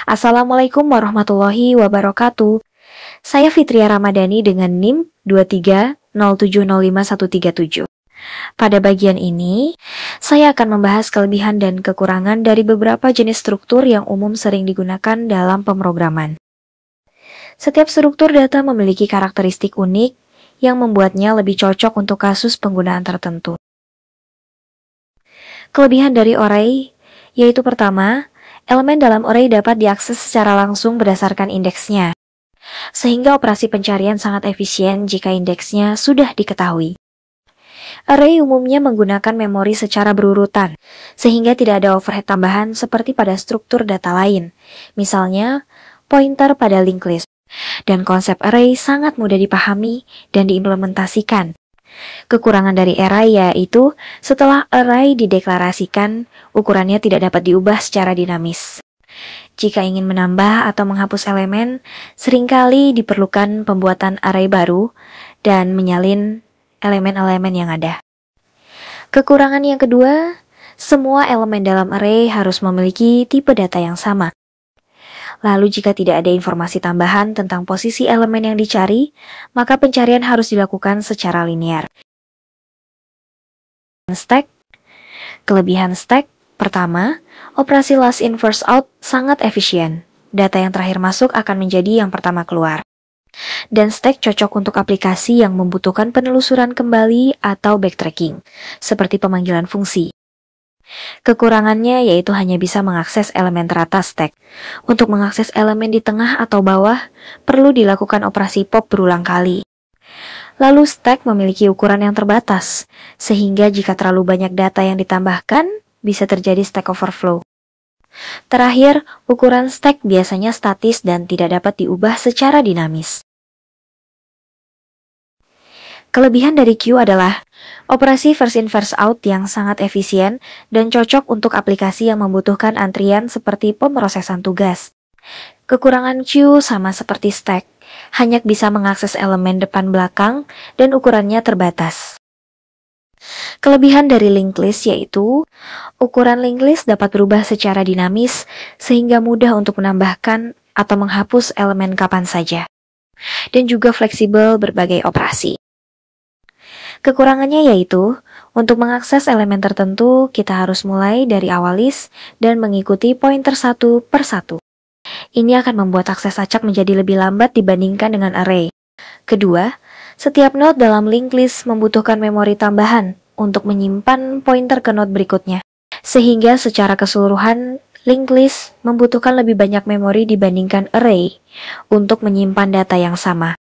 Assalamualaikum warahmatullahi wabarakatuh. Saya Fitria Ramadhani dengan NIM 230705137. Pada bagian ini, saya akan membahas kelebihan dan kekurangan dari beberapa jenis struktur yang umum sering digunakan dalam pemrograman. Setiap struktur data memiliki karakteristik unik yang membuatnya lebih cocok untuk kasus penggunaan tertentu. Kelebihan dari array yaitu pertama, elemen dalam array dapat diakses secara langsung berdasarkan indeksnya, sehingga operasi pencarian sangat efisien jika indeksnya sudah diketahui. Array umumnya menggunakan memori secara berurutan, sehingga tidak ada overhead tambahan seperti pada struktur data lain, misalnya pointer pada linked list. Dan konsep array sangat mudah dipahami dan diimplementasikan. Kekurangan dari array yaitu setelah array dideklarasikan, ukurannya tidak dapat diubah secara dinamis. Jika ingin menambah atau menghapus elemen, seringkali diperlukan pembuatan array baru dan menyalin elemen-elemen yang ada. Kekurangan yang kedua, semua elemen dalam array harus memiliki tipe data yang sama. Lalu jika tidak ada informasi tambahan tentang posisi elemen yang dicari, maka pencarian harus dilakukan secara linear. Stack. Kelebihan stack, pertama, operasi last in first out sangat efisien. Data yang terakhir masuk akan menjadi yang pertama keluar. Dan stack cocok untuk aplikasi yang membutuhkan penelusuran kembali atau backtracking, seperti pemanggilan fungsi. Kekurangannya yaitu hanya bisa mengakses elemen teratas stack. Untuk mengakses elemen di tengah atau bawah, perlu dilakukan operasi pop berulang kali. Lalu stack memiliki ukuran yang terbatas, sehingga jika terlalu banyak data yang ditambahkan, bisa terjadi stack overflow. Terakhir, ukuran stack biasanya statis dan tidak dapat diubah secara dinamis. Kelebihan dari queue adalah operasi first in first out yang sangat efisien dan cocok untuk aplikasi yang membutuhkan antrian seperti pemrosesan tugas. Kekurangan queue sama seperti stack, hanya bisa mengakses elemen depan belakang dan ukurannya terbatas. Kelebihan dari linked list yaitu ukuran linked list dapat berubah secara dinamis sehingga mudah untuk menambahkan atau menghapus elemen kapan saja, dan juga fleksibel berbagai operasi. Kekurangannya yaitu, untuk mengakses elemen tertentu, kita harus mulai dari awal list dan mengikuti pointer satu per satu. Ini akan membuat akses acak menjadi lebih lambat dibandingkan dengan array. Kedua, setiap node dalam linked list membutuhkan memori tambahan untuk menyimpan pointer ke node berikutnya. Sehingga secara keseluruhan, linked list membutuhkan lebih banyak memori dibandingkan array untuk menyimpan data yang sama.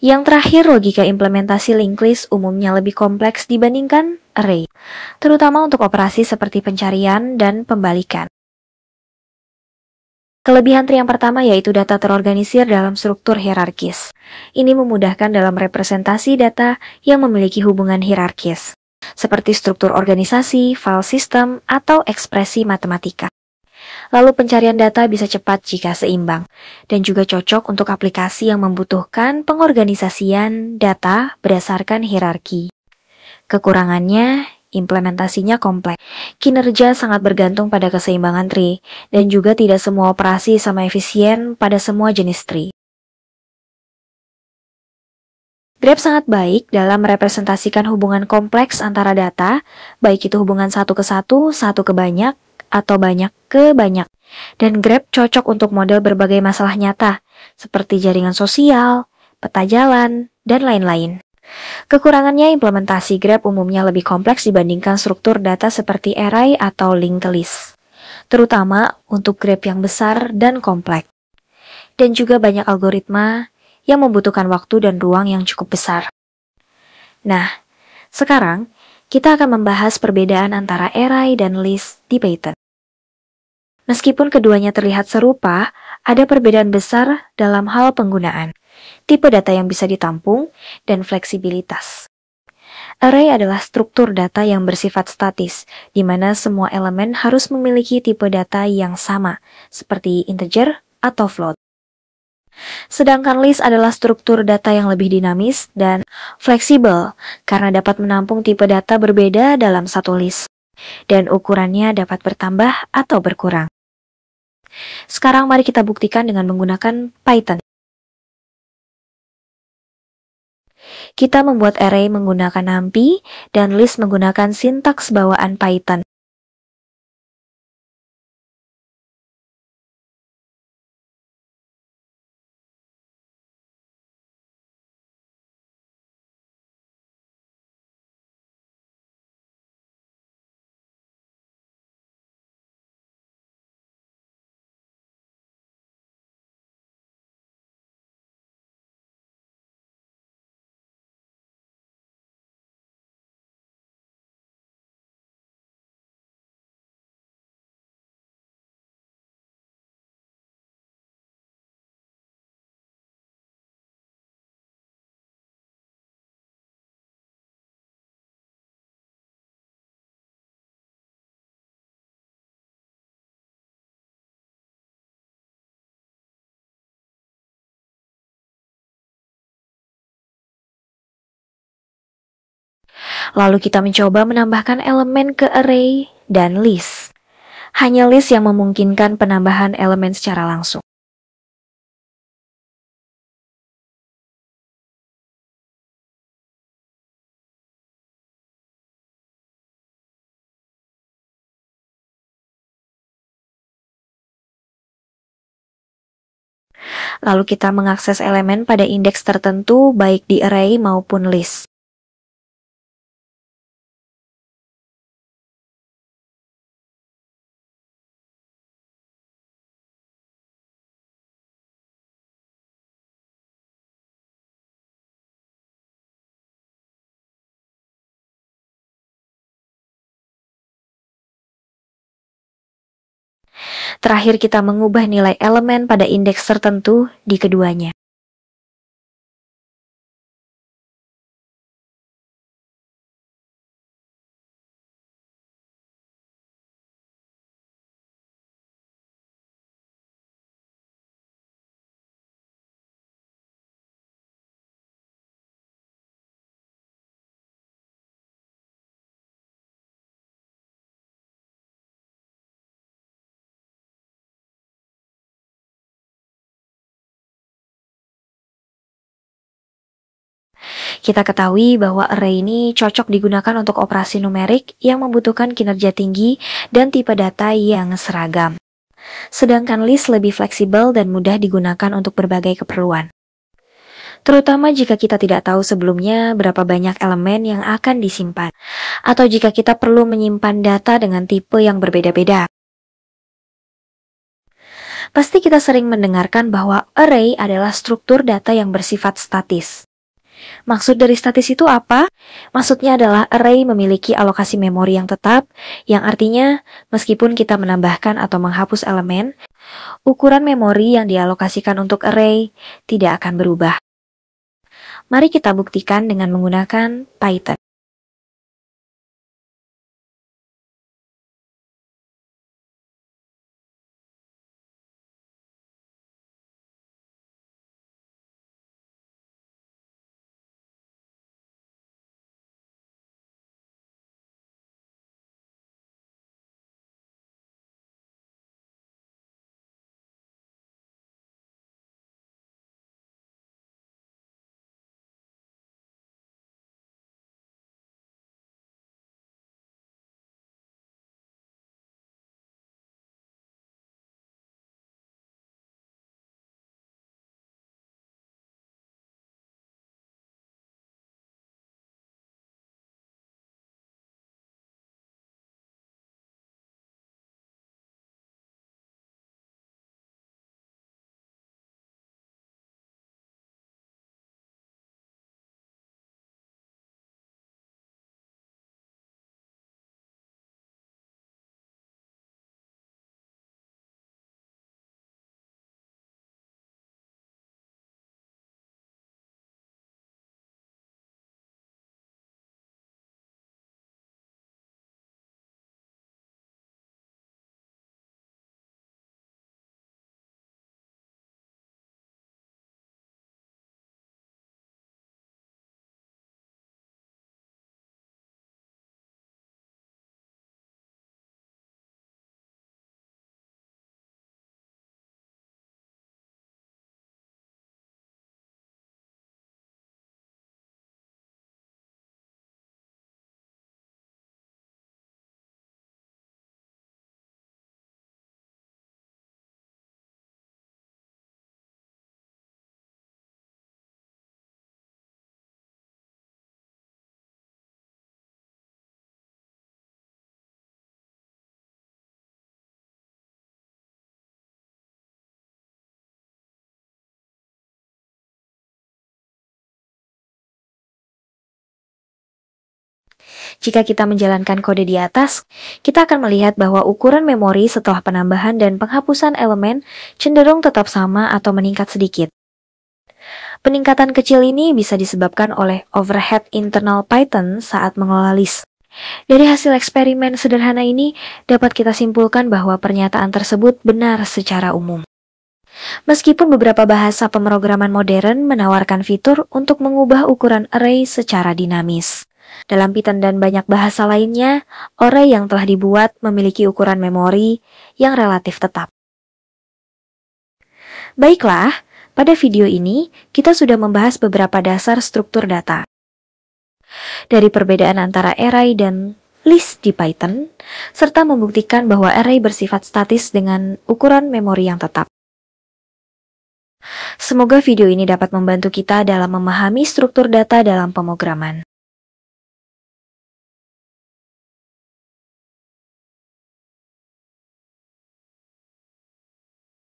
Yang terakhir, logika implementasi linked list umumnya lebih kompleks dibandingkan array, terutama untuk operasi seperti pencarian dan pembalikan. Kelebihan yang pertama yaitu data terorganisir dalam struktur hierarkis. Ini memudahkan dalam representasi data yang memiliki hubungan hierarkis, seperti struktur organisasi, file system, atau ekspresi matematika. Lalu pencarian data bisa cepat jika seimbang, dan juga cocok untuk aplikasi yang membutuhkan pengorganisasian data berdasarkan hierarki. Kekurangannya, implementasinya kompleks. Kinerja sangat bergantung pada keseimbangan tree, dan juga tidak semua operasi sama efisien pada semua jenis tree. Grep sangat baik dalam merepresentasikan hubungan kompleks antara data, baik itu hubungan satu ke banyak, atau banyak ke banyak. Dan Grep cocok untuk model berbagai masalah nyata, seperti jaringan sosial, peta jalan, dan lain-lain. Kekurangannya, implementasi Grep umumnya lebih kompleks dibandingkan struktur data seperti array atau linked list, terutama untuk Grep yang besar dan kompleks. Dan juga banyak algoritma yang membutuhkan waktu dan ruang yang cukup besar. Nah, sekarang kita akan membahas perbedaan antara array dan list di Python. Meskipun keduanya terlihat serupa, ada perbedaan besar dalam hal penggunaan, tipe data yang bisa ditampung, dan fleksibilitas. Array adalah struktur data yang bersifat statis, di mana semua elemen harus memiliki tipe data yang sama, seperti integer atau float. Sedangkan list adalah struktur data yang lebih dinamis dan fleksibel, karena dapat menampung tipe data berbeda dalam satu list, dan ukurannya dapat bertambah atau berkurang. Sekarang mari kita buktikan dengan menggunakan Python. Kita membuat array menggunakan NumPy dan list menggunakan sintaks bawaan Python. Lalu kita mencoba menambahkan elemen ke array dan list. Hanya list yang memungkinkan penambahan elemen secara langsung. Lalu kita mengakses elemen pada indeks tertentu baik di array maupun list. Terakhir kita mengubah nilai elemen pada indeks tertentu di keduanya. Kita ketahui bahwa array ini cocok digunakan untuk operasi numerik yang membutuhkan kinerja tinggi dan tipe data yang seragam. Sedangkan list lebih fleksibel dan mudah digunakan untuk berbagai keperluan. Terutama jika kita tidak tahu sebelumnya berapa banyak elemen yang akan disimpan, atau jika kita perlu menyimpan data dengan tipe yang berbeda-beda. Pasti kita sering mendengarkan bahwa array adalah struktur data yang bersifat statis. Maksud dari statis itu apa? Maksudnya adalah array memiliki alokasi memori yang tetap, yang artinya meskipun kita menambahkan atau menghapus elemen, ukuran memori yang dialokasikan untuk array tidak akan berubah. Mari kita buktikan dengan menggunakan Python. Jika kita menjalankan kode di atas, kita akan melihat bahwa ukuran memori setelah penambahan dan penghapusan elemen cenderung tetap sama atau meningkat sedikit. Peningkatan kecil ini bisa disebabkan oleh overhead internal Python saat mengelola list. Dari hasil eksperimen sederhana ini, dapat kita simpulkan bahwa pernyataan tersebut benar secara umum. Meskipun beberapa bahasa pemrograman modern menawarkan fitur untuk mengubah ukuran array secara dinamis. Dalam Python dan banyak bahasa lainnya, array yang telah dibuat memiliki ukuran memori yang relatif tetap. Baiklah, pada video ini kita sudah membahas beberapa dasar struktur data. Dari perbedaan antara array dan list di Python, serta membuktikan bahwa array bersifat statis dengan ukuran memori yang tetap. Semoga video ini dapat membantu kita dalam memahami struktur data dalam pemrograman.